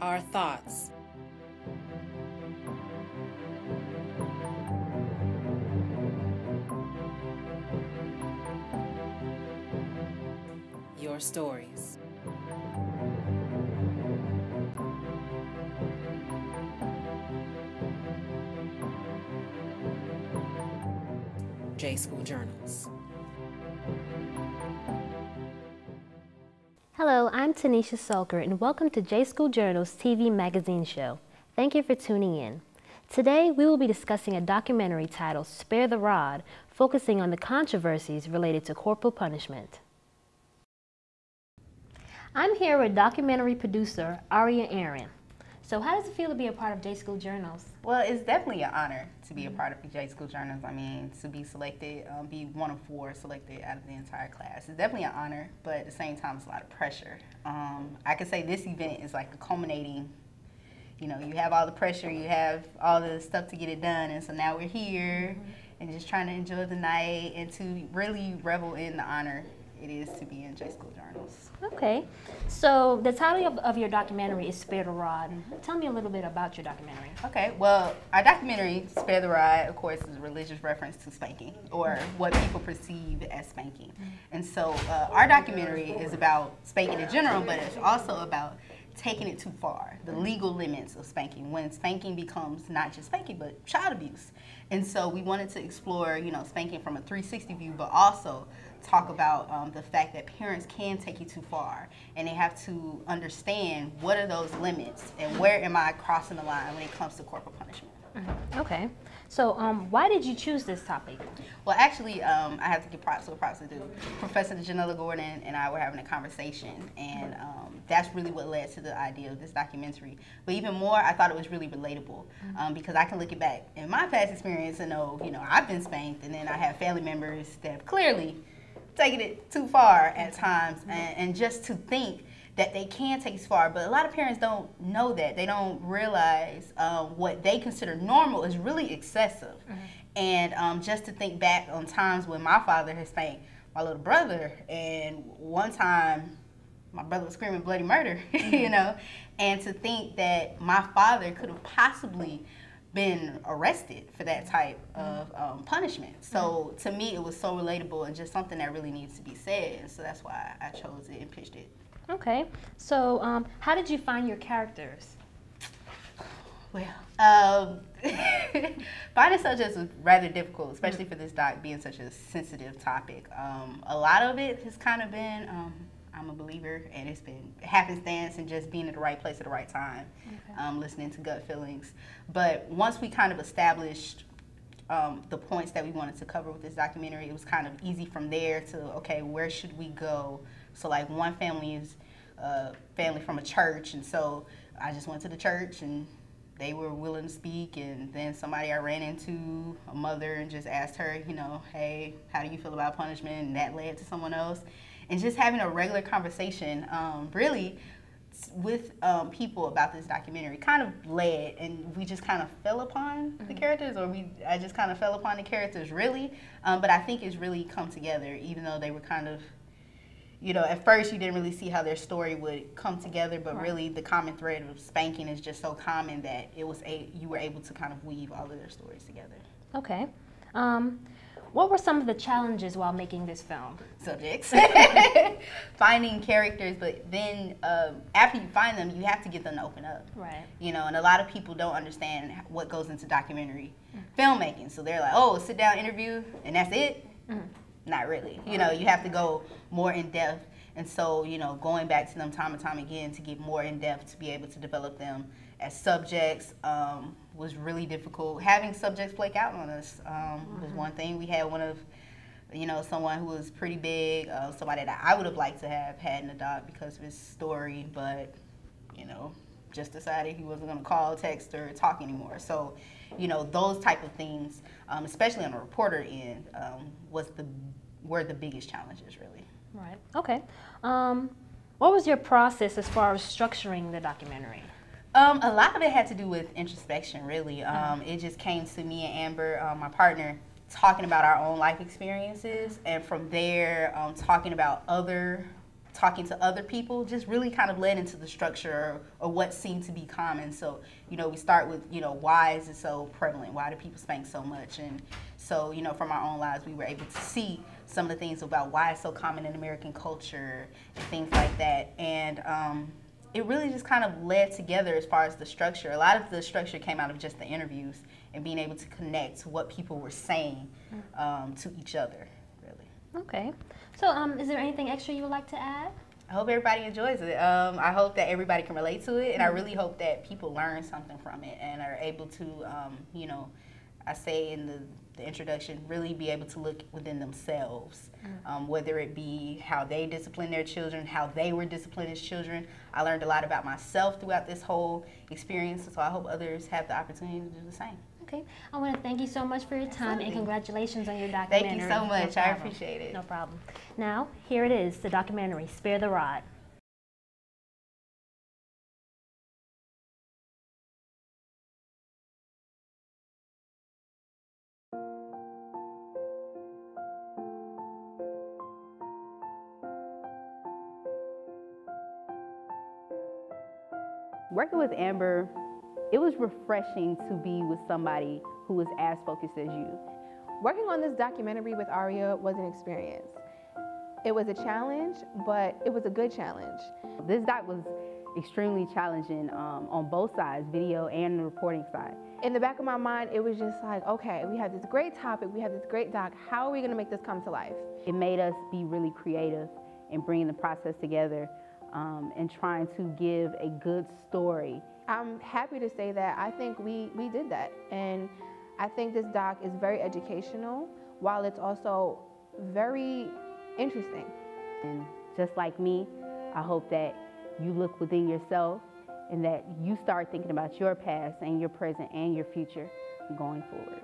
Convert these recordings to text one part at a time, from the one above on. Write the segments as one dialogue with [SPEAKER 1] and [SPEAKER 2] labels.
[SPEAKER 1] our thoughts. Your stories. J School Journals.
[SPEAKER 2] Hello, I'm Tanisha Sulker, and welcome to J School Journal's TV magazine show. Thank you for tuning in. Today, we will be discussing a documentary titled Spare the Rod, focusing on the controversies related to corporal punishment. I'm here with documentary producer Aria Aaron. So how does it feel to be a part of J School Journals?
[SPEAKER 3] Well, it's definitely an honor to be a part of the J School Journals. I mean, to be selected, be one of 4 selected out of the entire class. It's definitely an honor, but at the same time, it's a lot of pressure. I could say this event is like the culminating, you know, you have all the pressure, you have all the stuff to get it done, and so now we're here and just trying to enjoy the night and to really revel in the honor it is to be in J School Journals.
[SPEAKER 2] Okay, so the title of your documentary is Spare the Rod. Tell me a little bit about your documentary.
[SPEAKER 3] Okay, well, our documentary, Spare the Rod, of course, is a religious reference to spanking, or what people perceive as spanking. And so our documentary is about spanking in general, but it's also about taking it too far, the legal limits of spanking, when spanking becomes not just spanking, but child abuse. And so we wanted to explore, you know, spanking from a 360 view, but also talk about the fact that parents can take you too far, and they have to understand what are those limits and where am I crossing the line when it comes to corporal punishment.
[SPEAKER 2] Okay, so why did you choose this topic?
[SPEAKER 3] Well, actually, I have to give props to props to do. Professor Janella Gordon and I were having a conversation, and that's really what led to the idea of this documentary. But even more, I thought it was really relatable because I can look it back in my past experience and know, you know, I've been spanked, and then I have family members that have clearly taken it too far at times, and just to think that they can take it far, but a lot of parents don't know that. They don't realize what they consider normal is really excessive. And just to think back on times when my father has spanked my little brother, and one time my brother was screaming bloody murder, you know, and to think that my father could have possibly been arrested for that type of punishment. So to me, it was so relatable and just something that really needs to be said. And so that's why I chose it and pitched it.
[SPEAKER 2] Okay, so how did you find your characters?
[SPEAKER 3] Well, finding subjects was rather difficult, especially for this doc being such a sensitive topic. A lot of it has kind of been, I'm a believer, and it's been happenstance and just being at the right place at the right time, listening to gut feelings. But once we kind of established the points that we wanted to cover with this documentary, it was kind of easy from there to, okay, where should we go? So like one family is family from a church, and so I just went to the church and they were willing to speak, and then somebody I ran into, a mother, and just asked her, you know, hey, how do you feel about punishment? And that led to someone else. And just having a regular conversation really with people about this documentary kind of led, and we just kind of fell upon the characters, or I just kind of fell upon the characters really. But I think it's really come together, even though they were kind of, you know, at first you didn't really see how their story would come together, but really the common thread of spanking is just so common that it was you were able to kind of weave all of their stories together.
[SPEAKER 2] Okay. What were some of the challenges while making this film?
[SPEAKER 3] Subjects. Finding characters, but then after you find them, you have to get them to open up.
[SPEAKER 2] Right.
[SPEAKER 3] You know, and a lot of people don't understand what goes into documentary filmmaking. So they're like, oh, sit down interview, and that's it? Not really. You know, you have to go more in depth. And so, you know, going back to them time and time again to get more in depth to be able to develop them as subjects was really difficult. Having subjects flake out on us was one thing. We had one of, you know, someone who was pretty big, somebody that I would have liked to have had in the doc because of his story, but, you know, just decided he wasn't going to call, text, or talk anymore. So, you know, those type of things, especially on the reporter end, were the biggest challenges, really.
[SPEAKER 2] Right. Okay. What was your process as far as structuring the documentary?
[SPEAKER 3] A lot of it had to do with introspection, really. It just came to me and Amber, my partner, talking about our own life experiences, and from there, talking about other talking to other people just really kind of led into the structure or what seemed to be common. So, you know, we start with, you know, why is it so prevalent? Why do people spank so much? And so, you know, from our own lives, we were able to see some of the things about why it's so common in American culture and things like that. And it really just kind of led together as far as the structure. A lot of the structure came out of just the interviews and being able to connect what people were saying to each other, really.
[SPEAKER 2] Okay. So is there anything extra you would like to add?
[SPEAKER 3] I hope everybody enjoys it. I hope that everybody can relate to it, and I really hope that people learn something from it and are able to, you know, I say in the introduction, really be able to look within themselves, whether it be how they discipline their children, how they were disciplined as children. I learned a lot about myself throughout this whole experience, so I hope others have the opportunity to do the same.
[SPEAKER 2] Okay. I want to thank you so much for your time and congratulations on your documentary.
[SPEAKER 3] Thank you so much.
[SPEAKER 2] No
[SPEAKER 3] I appreciate it.
[SPEAKER 2] No problem. Now, here it is, the documentary, Spare the Rod.
[SPEAKER 4] Working with Amber, it was refreshing to be with somebody who was as focused as you.
[SPEAKER 5] Working on this documentary with Aria was an experience. It was a challenge, but it was a good challenge.
[SPEAKER 4] This doc was extremely challenging on both sides, video and the reporting side.
[SPEAKER 5] In the back of my mind, it was just like, okay, we have this great topic, we have this great doc, how are we gonna make this come to life?
[SPEAKER 4] It made us be really creative in bringing the process together and trying to give a good story.
[SPEAKER 5] I'm happy to say that I think we did that. And I think this doc is very educational, while it's also very interesting.
[SPEAKER 4] And just like me, I hope that you look within yourself and that you start thinking about your past and your present and your future going forward.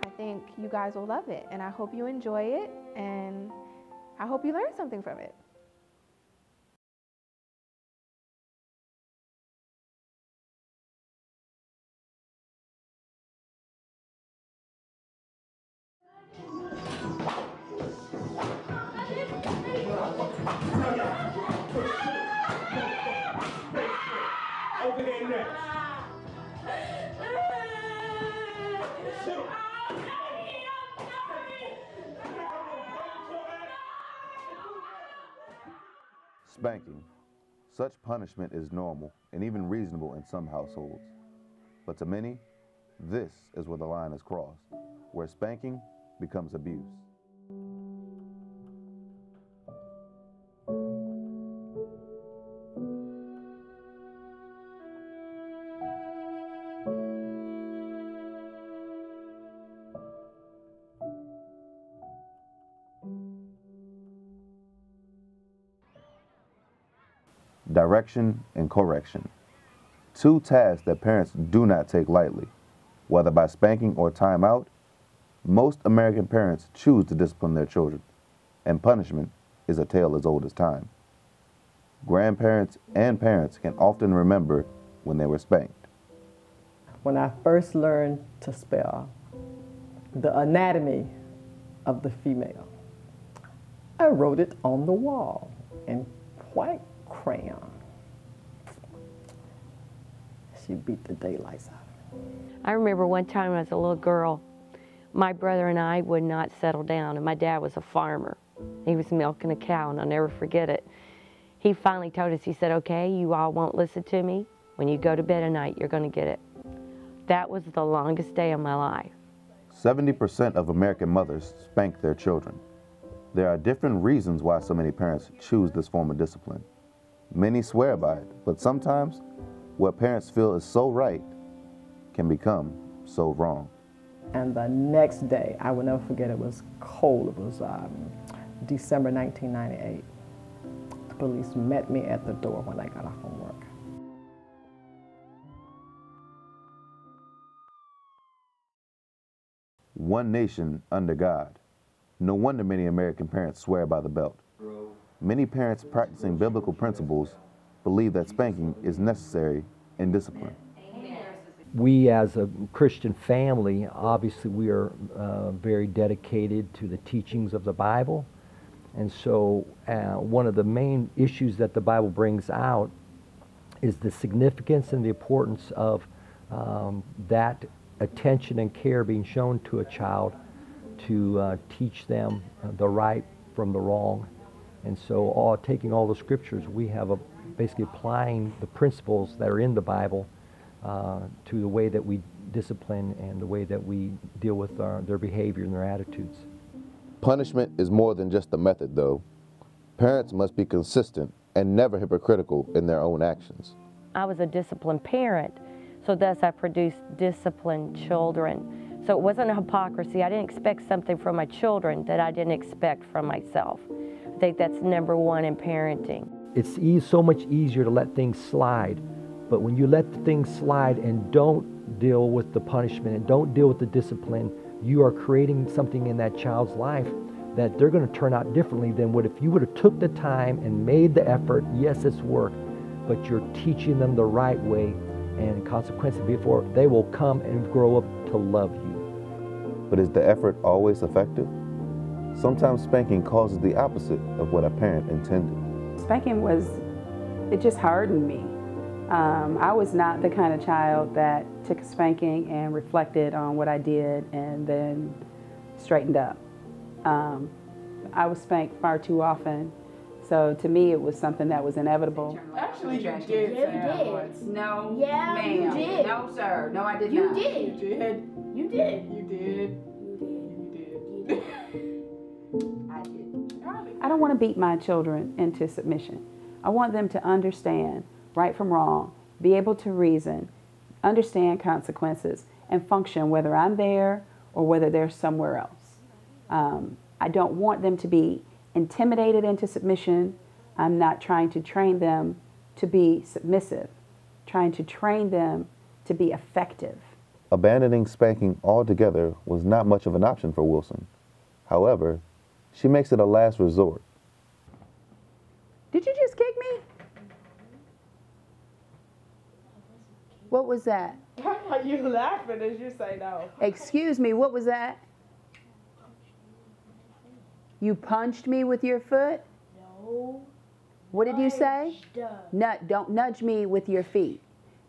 [SPEAKER 5] I think you guys will love it, and I hope you enjoy it, and I hope you learn something from it.
[SPEAKER 6] Over here next.
[SPEAKER 7] Spanking. Such punishment is normal and even reasonable in some households. But to many, this is where the line is crossed, where spanking becomes abuse. Direction and correction. Two tasks that parents do not take lightly. Whether by spanking or timeout, most American parents choose to discipline their children, and punishment is a tale as old as time. Grandparents and parents can often remember when they were spanked.
[SPEAKER 8] When I first learned to spell the anatomy of the female, I wrote it on the wall in white crayon. She beat the daylights out of me.
[SPEAKER 9] I remember one time as a little girl, my brother and I would not settle down, and my dad was a farmer. He was milking a cow, and I'll never forget it. He finally told us, he said, okay, you all won't listen to me. When you go to bed at night, you're going to get it. That was the longest day of my life.
[SPEAKER 7] 70% of American mothers spank their children. There are different reasons why so many parents choose this form of discipline. Many swear by it, but sometimes what parents feel is so right can become so wrong.
[SPEAKER 8] And the next day, I will never forget, it was cold. It was December 1998. The police met me at the door when I got off from work.
[SPEAKER 7] One nation under God. No wonder many American parents swear by the belt. Many parents practicing biblical principles believe that spanking is necessary in discipline.
[SPEAKER 10] We as a Christian family, obviously we are very dedicated to the teachings of the Bible, And so one of the main issues that the Bible brings out is the significance and the importance of that attention and care being shown to a child to teach them the right from the wrong. And so taking all the scriptures, we have basically applying the principles that are in the Bible to the way that we discipline and the way that we deal with their behavior and their attitudes.
[SPEAKER 7] Punishment is more than just a method, though. Parents must be consistent and never hypocritical in their own actions.
[SPEAKER 9] I was a disciplined parent, so thus I produced disciplined children. So it wasn't a hypocrisy. I didn't expect something from my children that I didn't expect from myself. I think that's number one in parenting.
[SPEAKER 10] It's so much easier to let things slide, but when you let things slide and don't deal with the punishment and don't deal with the discipline, you are creating something in that child's life that they're going to turn out differently than what if you would have took the time and made the effort. Yes, it's work, but you're teaching them the right way, and consequently before they will come and grow up to love you.
[SPEAKER 7] But is the effort always effective? Sometimes spanking causes the opposite of what a parent intended.
[SPEAKER 4] Spanking it just hardened me. I was not the kind of child that took a spanking and reflected on what I did and then straightened up. I was spanked far too often, so to me it was something that was inevitable.
[SPEAKER 11] Actually, you did.
[SPEAKER 5] Yeah, you did.
[SPEAKER 11] No,
[SPEAKER 5] Yeah,
[SPEAKER 11] ma'am.
[SPEAKER 5] you did.
[SPEAKER 11] No, sir. No, I did
[SPEAKER 5] You
[SPEAKER 11] not.
[SPEAKER 5] did.
[SPEAKER 11] You did.
[SPEAKER 5] You did.
[SPEAKER 11] You did. You did. I did.
[SPEAKER 4] I don't want to beat my children into submission. I want them to understand right from wrong, be able to reason, understand consequences, and function whether I'm there or whether they're somewhere else. I don't want them to be intimidated into submission. I'm not trying to train them to be submissive, trying to train them to be effective.
[SPEAKER 7] Abandoning spanking altogether was not much of an option for Wilson. However, she makes it a last resort.
[SPEAKER 4] Did you just kick me? What was that?
[SPEAKER 11] Why are you laughing as you say no?
[SPEAKER 4] Excuse me, what was that? You punched me with your foot?
[SPEAKER 5] No.
[SPEAKER 4] What did you say? Don't nudge me with your feet.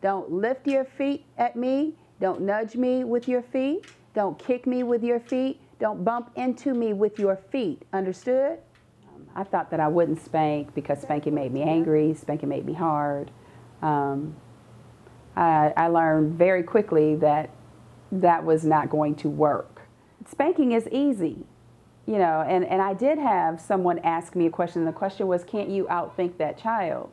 [SPEAKER 4] Don't lift your feet at me. Don't nudge me with your feet. Don't kick me with your feet. Don't bump into me with your feet. Understood? I thought that I wouldn't spank because spanking made me angry. Spanking made me hard. I learned very quickly that that was not going to work. Spanking is easy. You know, and I did have someone ask me a question, and the question was, can't you outthink that child?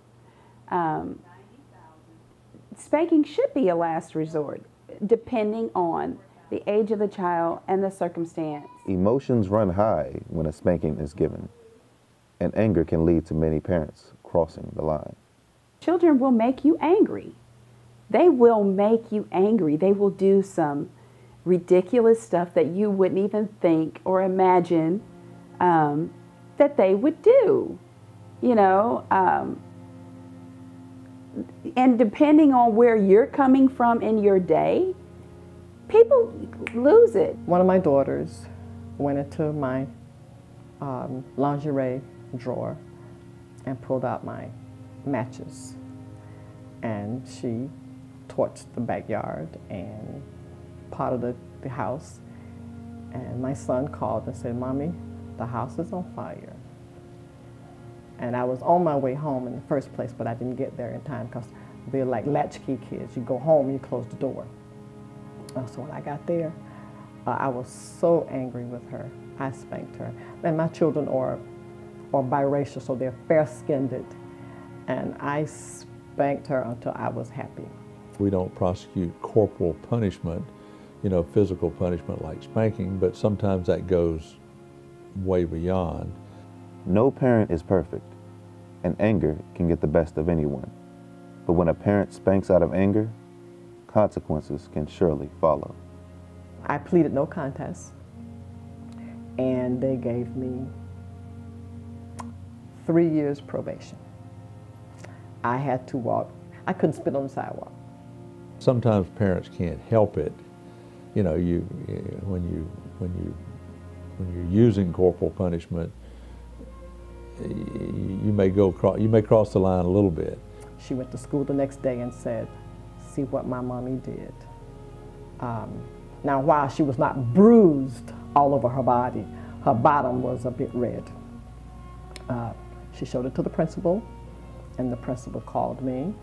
[SPEAKER 4] Spanking should be a last resort, depending on the age of the child and the circumstance.
[SPEAKER 7] Emotions run high when a spanking is given, and anger can lead to many parents crossing the line.
[SPEAKER 4] Children will make you angry. They will make you angry. They will do some ridiculous stuff that you wouldn't even think or imagine that they would do, you know. And depending on where you're coming from in your day, people lose it.
[SPEAKER 8] One of my daughters went into my lingerie drawer and pulled out my matches, and she torched the backyard and part of the house, and my son called and said, "Mommy, the house is on fire." And I was on my way home in the first place, but I didn't get there in time because they're like latchkey kids. You go home, you close the door. So when I got there, I was so angry with her. I spanked her. And my children are biracial, so they're fair-skinned, and I spanked her until I was happy.
[SPEAKER 12] We don't prosecute corporal punishment, you know, physical punishment like spanking, but sometimes that goes way beyond.
[SPEAKER 7] No parent is perfect, and anger can get the best of anyone. But when a parent spanks out of anger, consequences can surely follow.
[SPEAKER 8] I pleaded no contest, and they gave me 3 years probation. I had to walk. I couldn't spit on the sidewalk.
[SPEAKER 12] Sometimes parents can't help it. You know, when you're using corporal punishment, you may cross the line a little bit.
[SPEAKER 8] She went to school the next day and said, "See what my mommy did." Now, while she was not bruised all over her body, her bottom was a bit red. She showed it to the principal, and the principal called me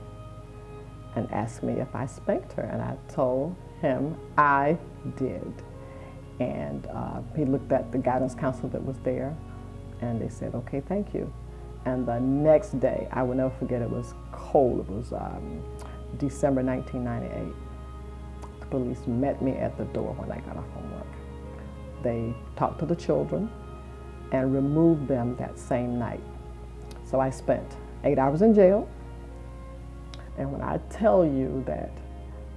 [SPEAKER 8] and asked me if I spanked her, and I told him I did. And he looked at the guidance counselor that was there, and they said, "Okay, thank you." And the next day, I will never forget, it was cold. It was December 1998. The police met me at the door when I got off from work. They talked to the children and removed them that same night. So I spent 8 hours in jail. And when I tell you that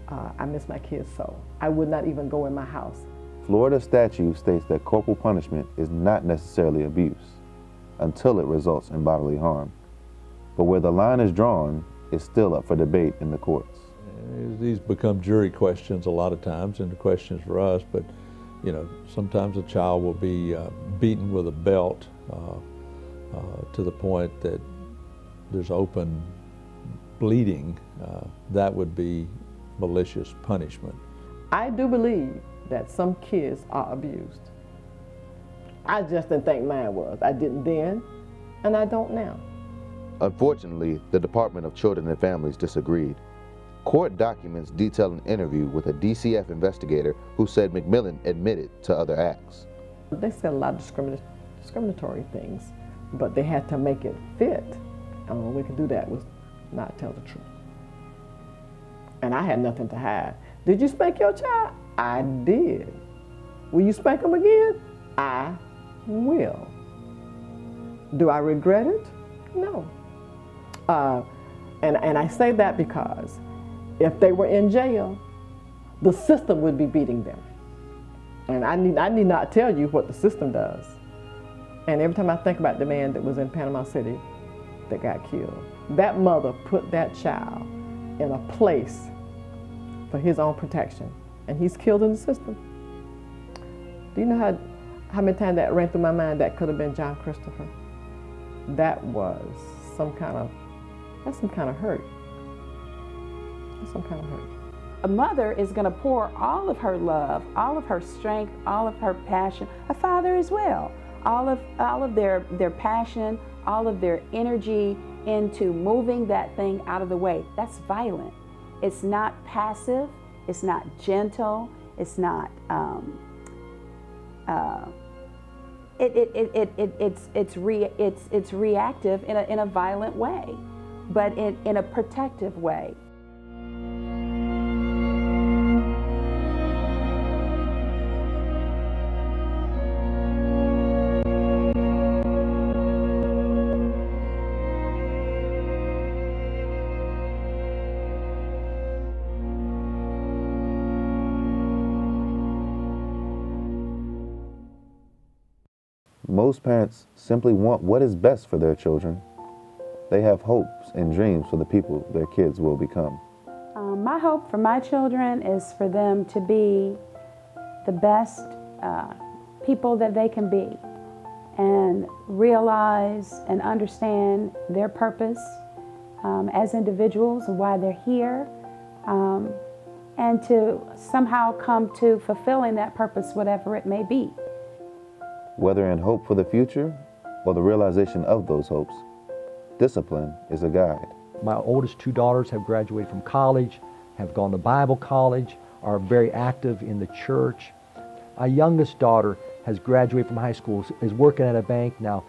[SPEAKER 8] I miss my kids so, I would not even go in my house.
[SPEAKER 7] Florida statute states that corporal punishment is not necessarily abuse until it results in bodily harm. But where the line is drawn is still up for debate in the courts.
[SPEAKER 12] These become jury questions a lot of times, and the questions for us, but you know, sometimes a child will be beaten with a belt to the point that there's open bleeding. That would be malicious punishment.
[SPEAKER 8] I do believe that some kids are abused. I just didn't think mine was. I didn't then, and I don't now.
[SPEAKER 7] Unfortunately, the Department of Children and Families disagreed. Court documents detail an interview with a DCF investigator who said McMillan admitted to other acts.
[SPEAKER 8] They said a lot of discriminatory things, but they had to make it fit. And the only way we could do that was not tell the truth. And I had nothing to hide. Did you spank your child? I did. Will you spank him again? I will. Do I regret it? No. And I say that because if they were in jail, the system would be beating them. And I need not tell you what the system does. And every time I think about the man that was in Panama City that got killed, that mother put that child in a place for his own protection, and he's killed in the system. Do you know how many times that ran through my mind that could have been John Christopher? That was that's some kind of hurt. That's some kind of hurt.
[SPEAKER 4] A mother is going to pour all of her love, all of her strength, all of her passion. A father as well. All of their passion, all of their energy into moving that thing out of the way. That's violent. It's not passive. It's not gentle. It's not. It's reactive in a violent way, but in a protective way.
[SPEAKER 7] Most parents simply want what is best for their children. They have hopes and dreams for the people their kids will become.
[SPEAKER 4] My hope for my children is for them to be the best people that they can be and realize and understand their purpose as individuals and why they're here, and to somehow come to fulfilling that purpose, whatever it may be.
[SPEAKER 7] Whether in hope for the future or the realization of those hopes, discipline is a guide.
[SPEAKER 10] My oldest two daughters have graduated from college, have gone to Bible college, are very active in the church. Our youngest daughter has graduated from high school, is working at a bank now.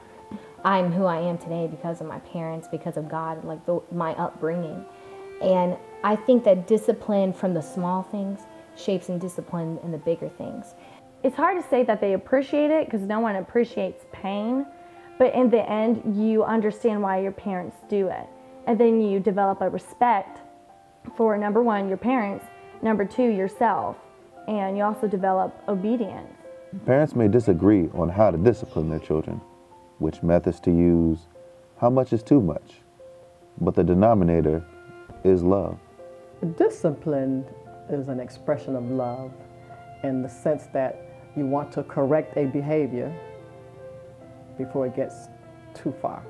[SPEAKER 13] I'm who I am today because of my parents, because of God, like my upbringing. And I think that discipline from the small things shapes and discipline in the bigger things.
[SPEAKER 14] It's hard to say that they appreciate it because no one appreciates pain, but in the end, you understand why your parents do it. And then you develop a respect for, number one, your parents, number two, yourself, and you also develop obedience.
[SPEAKER 7] Parents may disagree on how to discipline their children, which methods to use, how much is too much, but the denominator is love.
[SPEAKER 8] Discipline is an expression of love in the sense that you want to correct a behavior before it gets too far.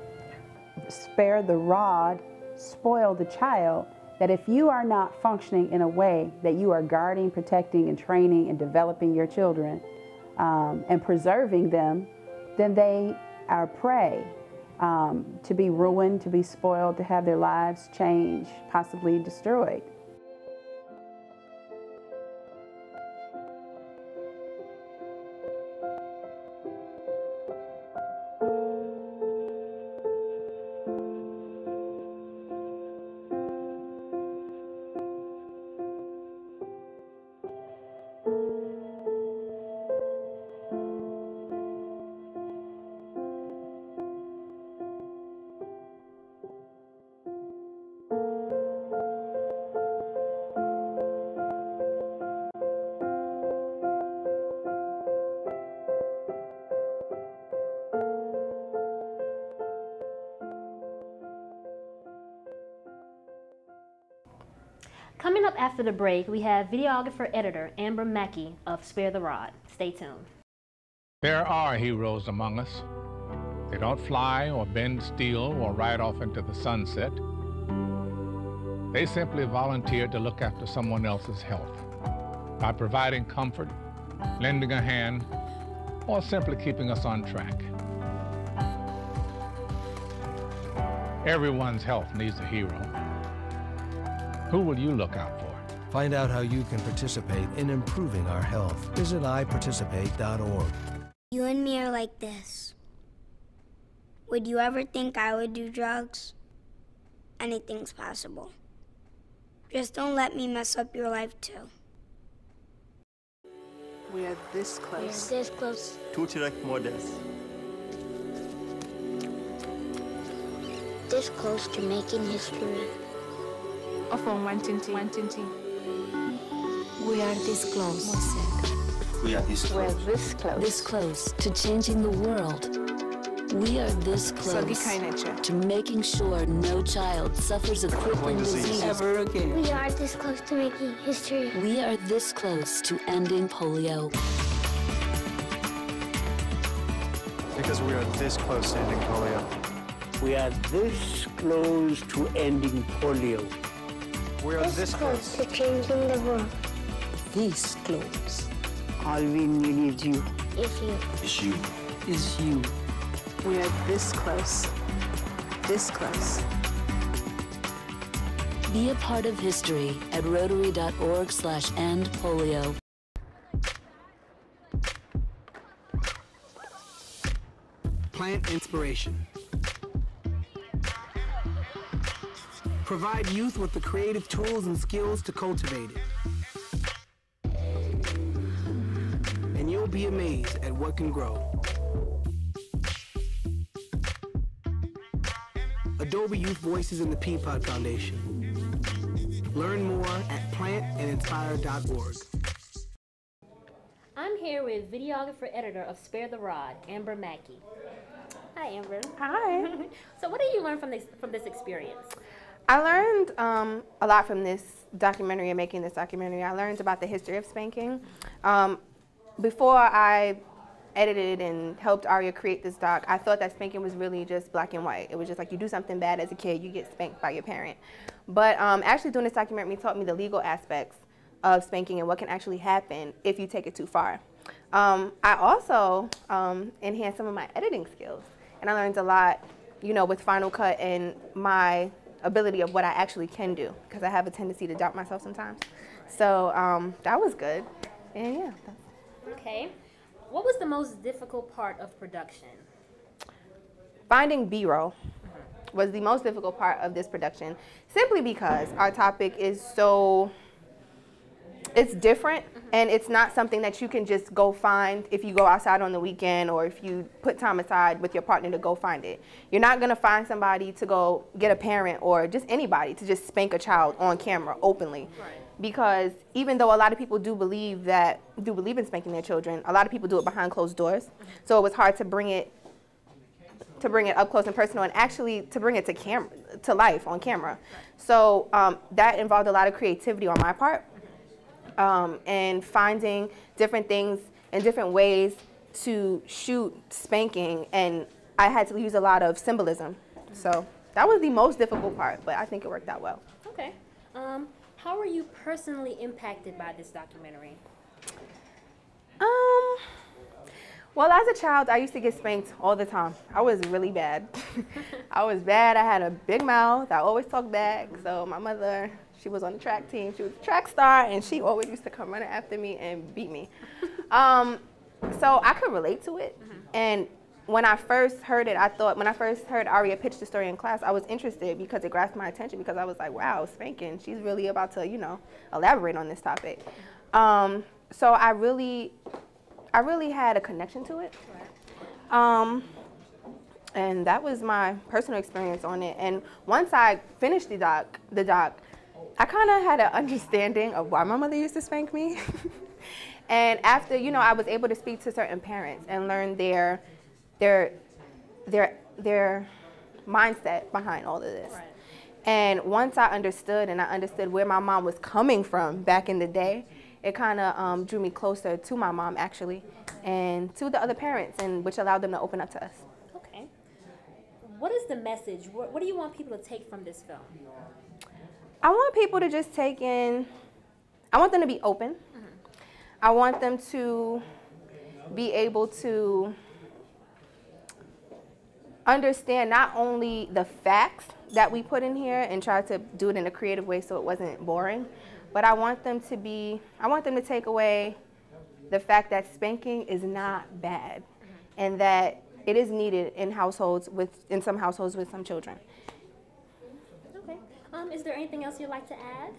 [SPEAKER 4] Spare the rod, spoil the child, that if you are not functioning in a way that you are guarding, protecting, and training and developing your children and preserving them, then they are prey to be ruined, to be spoiled, to have their lives changed, possibly destroyed.
[SPEAKER 2] Coming up after the break, we have videographer-editor Amber Mackey of Spare the Rod. Stay tuned.
[SPEAKER 15] There are heroes among us. They don't fly or bend steel or ride off into the sunset. They simply volunteer to look after someone else's health by providing comfort, lending a hand, or simply keeping us on track. Everyone's health needs a hero. Who will you look out for?
[SPEAKER 16] Find out how you can participate in improving our health. Visit iparticipate.org.
[SPEAKER 17] You and me are like this. Would you ever think I would do drugs? Anything's possible. Just don't let me mess up your life too.
[SPEAKER 18] We are this close.
[SPEAKER 17] We are this close.
[SPEAKER 18] To direct models.
[SPEAKER 17] This close to making history.
[SPEAKER 18] From 120.
[SPEAKER 19] We are this close.
[SPEAKER 18] We are this close.
[SPEAKER 19] We're this close. This close to changing the world. We are this close to making sure no child suffers a crippling disease ever again.
[SPEAKER 17] We are this close to making history.
[SPEAKER 19] We are this close to ending polio.
[SPEAKER 18] Because we are this close to ending polio.
[SPEAKER 20] We are this close to ending polio.
[SPEAKER 18] We are this close
[SPEAKER 17] to changing the world.
[SPEAKER 19] This close.
[SPEAKER 20] All we need is you.
[SPEAKER 17] Is you.
[SPEAKER 18] Is you.
[SPEAKER 20] Is you.
[SPEAKER 18] We are this close. This close.
[SPEAKER 19] Be a part of history at rotary.org/endpolio.
[SPEAKER 21] Plant inspiration. Provide youth with the creative tools and skills to cultivate it. And you'll be amazed at what can grow. Adobe Youth Voices in the Peapod Foundation. Learn more at plantandinspire.org.
[SPEAKER 2] I'm here with videographer-editor of Spare the Rod, Amber Mackey. Hi, Amber.
[SPEAKER 5] Hi.
[SPEAKER 2] So what did you learn from this experience?
[SPEAKER 5] I learned a lot from this documentary and making this documentary. I learned about the history of spanking. Before I edited and helped Aria create this doc, I thought that spanking was really just black and white. It was just like you do something bad as a kid, you get spanked by your parent. But actually doing this documentary taught me the legal aspects of spanking and what can actually happen if you take it too far. I also enhanced some of my editing skills, and I learned a lot, you know, with Final Cut and my ability of what I actually can do, because I have a tendency to doubt myself sometimes. So that was good, and yeah.
[SPEAKER 2] Okay. What was the most difficult part of production?
[SPEAKER 5] Finding B-roll was the most difficult part of this production, simply because our topic is so, it's different, and it's not something that you can just go find if you go outside on the weekend or if you put time aside with your partner to go find it. You're not going to find somebody to go get a parent or just anybody to just spank a child on camera openly. Right. Because even though a lot of people do believe in spanking their children, a lot of people do it behind closed doors. So it was hard to bring it up close and personal, and actually to bring it to life on camera. So that involved a lot of creativity on my part. And finding different things and different ways to shoot spanking and I had to use a lot of symbolism. So that was the most difficult part, but I think it worked out well.
[SPEAKER 2] Okay. How were you personally impacted by this documentary?
[SPEAKER 5] Well, as a child, I used to get spanked all the time. I was really bad. I was bad. I had a big mouth. I always talked back. So my mother, she was on the track team. She was a track star, and she always used to come running after me and beat me. So I could relate to it. And when I first heard it, when I first heard Aria pitch the story in class, I was interested because it grasped my attention because I was like, wow, spanking. She's really about to, elaborate on this topic. So I really had a connection to it. And that was my personal experience on it. And once I finished the doc, I kind of had an understanding of why my mother used to spank me. And after, I was able to speak to certain parents and learn their mindset behind all of this. Right. And once I understood where my mom was coming from back in the day, it kind of drew me closer to my mom, actually, and to the other parents, and which allowed them to open up to us.
[SPEAKER 2] Okay. What is the message? What do you want people to take from this film?
[SPEAKER 5] I want people to just take in, I want them to be open. I want them to be able to understand not only the facts that we put in here and try to do it in a creative way so it wasn't boring, but I want them to take away the fact that spanking is not bad and that it is needed in some households with some children.
[SPEAKER 2] Okay. Is there anything else you'd like to add?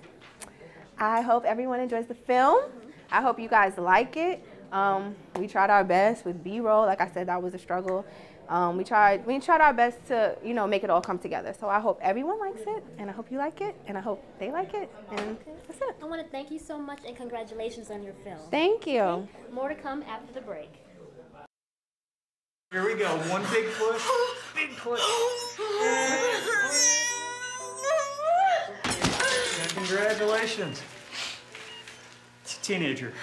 [SPEAKER 5] I hope everyone enjoys the film. I hope you guys like it. We tried our best with B-roll. Like I said, that was a struggle. We tried our best to, make it all come together. So I hope everyone likes it, and I hope you like it, and I hope they like it, and that's it.
[SPEAKER 2] I want to thank you so much, and congratulations on your film.
[SPEAKER 5] Thank you.
[SPEAKER 2] Okay. More to come after the break.
[SPEAKER 1] Here we go. One big push. Big push. And congratulations. It's a teenager.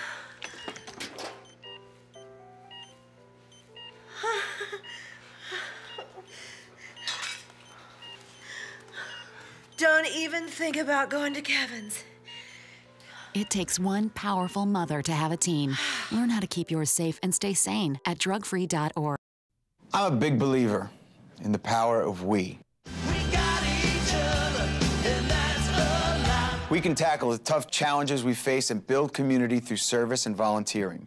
[SPEAKER 22] Don't even think about going to Kevin's.
[SPEAKER 23] It takes one powerful mother to have a teen. Learn how to keep yours safe and stay sane at drugfree.org.
[SPEAKER 24] I'm a big believer in the power of we. We can tackle the tough challenges we face and build community through service and volunteering.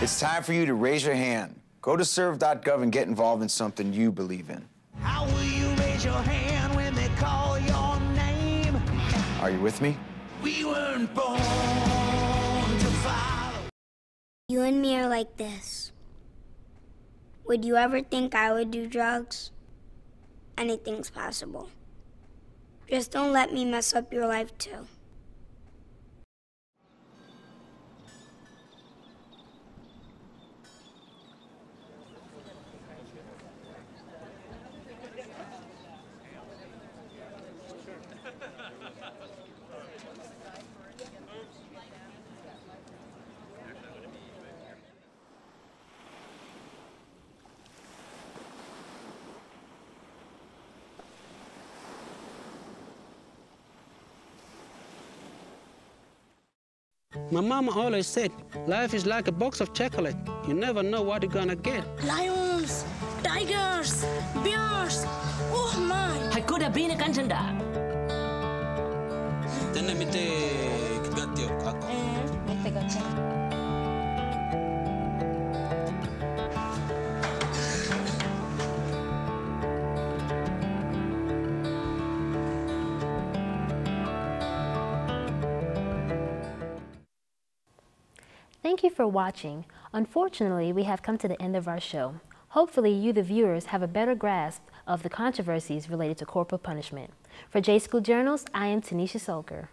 [SPEAKER 24] It's time for you to raise your hand. Go to serve.gov and get involved in something you believe in.
[SPEAKER 25] How will you raise your hand when they call your name?
[SPEAKER 24] Are you with me?
[SPEAKER 25] We weren't born to follow.
[SPEAKER 17] You and me are like this. Would you ever think I would do drugs? Anything's possible. Just don't let me mess up your life too.
[SPEAKER 26] My mama always said, life is like a box of chocolate. You never know what you're gonna get.
[SPEAKER 22] Lions, tigers, bears. Oh my! Hakuna bina kanjanda.
[SPEAKER 26] Tena mite kigatio kako.
[SPEAKER 22] Mite gacha.
[SPEAKER 2] Thank you for watching. Unfortunately, we have come to the end of our show. Hopefully, you, the viewers, have a better grasp of the controversies related to corporal punishment. For J School Journals, I am Tanisha Solker.